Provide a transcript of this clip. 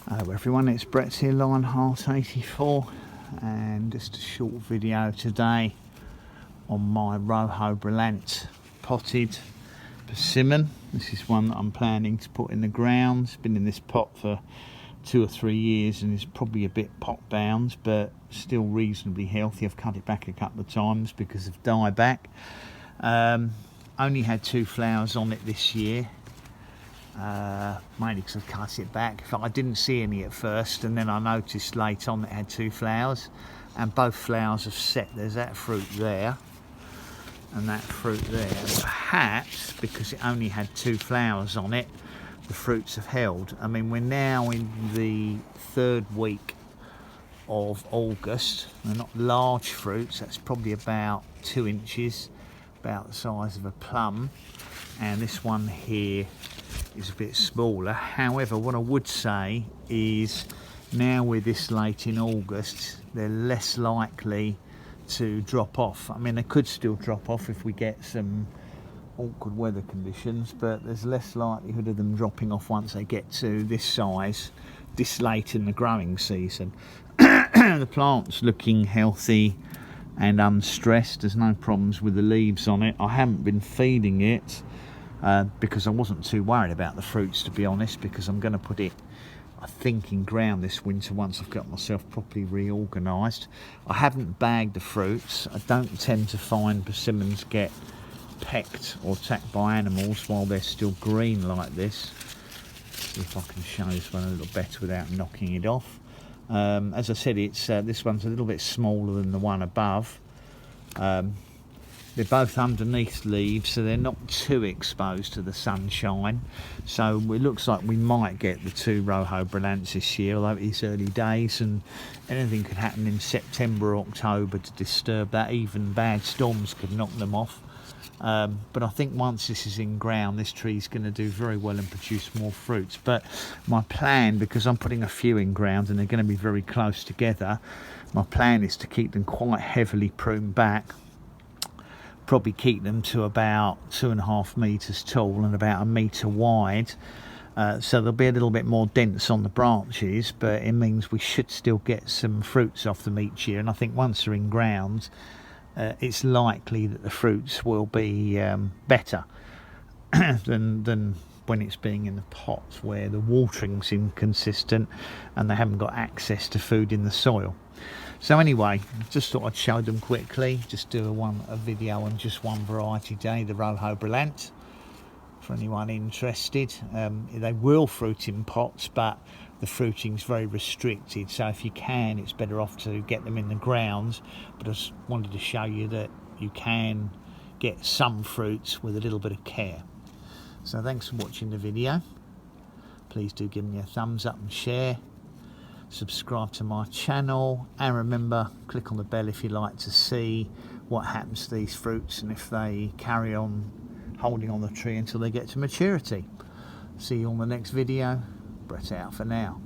Hello everyone, it's Brett's here, Lionheart84, and just a short video today on my Rojo Brillante potted persimmon. This is one that I'm planning to put in the ground. It's been in this pot for 2 or 3 years and is probably a bit pot bound, but still reasonably healthy. I've cut it back a couple of times because of dieback. Only had 2 flowers on it this year. Mainly because I've cut it back. I didn't see any at first, and then I noticed late on that it had 2 flowers, and both flowers have set. There's that fruit there and that fruit there. Perhaps because it only had 2 flowers on it, the fruits have held. I mean, we're now in the 3rd week of August. They're not large fruits. That's probably about 2 inches, about the size of a plum, and this one here is a bit smaller. However, what I would say is now we're this late in August, they're less likely to drop off. I mean, they could still drop off if we get some awkward weather conditions, but there's less likelihood of them dropping off once they get to this size this late in the growing season. The plant's looking healthy and unstressed. There's no problems with the leaves on it. I haven't been feeding it because I wasn't too worried about the fruits, to be honest, because I'm going to put it, I think, in ground this winter once I've got myself properly reorganised. I haven't bagged the fruits. I don't tend to find persimmons get pecked or attacked by animals while they're still green like this. See if I can show this one a little better without knocking it off. As I said, it's this one's a little bit smaller than the one above. They're both underneath leaves, so they're not too exposed to the sunshine. So it looks like we might get the 2 Rojo Brillantes this year, although it's early days and anything could happen in September or October to disturb that. Even bad storms could knock them off. But I think once this is in ground, this tree's going to do very well and produce more fruits. But my plan, because I'm putting a few in ground and they're going to be very close together, my plan is to keep them quite heavily pruned back. Probably keep them to about 2.5 metres tall and about 1 metre wide, so they'll be a little bit more dense on the branches, but it means we should still get some fruits off them each year. And I think once they're in ground, it's likely that the fruits will be better than when it's being in the pots where the watering's inconsistent and they haven't got access to food in the soil. So anyway, just thought I'd show them quickly, just do a video on just one variety today, the Rojo Brillante, for anyone interested. They will fruit in pots, but the fruiting's very restricted, so if you can, it's better off to get them in the ground. But I just wanted to show you that you can get some fruits with a little bit of care. So thanks for watching the video. Please do give me a thumbs up and share. Subscribe to my channel, and remember, click on the bell if you like to see what happens to these fruits and if they carry on holding on the tree until they get to maturity. See you on the next video. Brett out for now.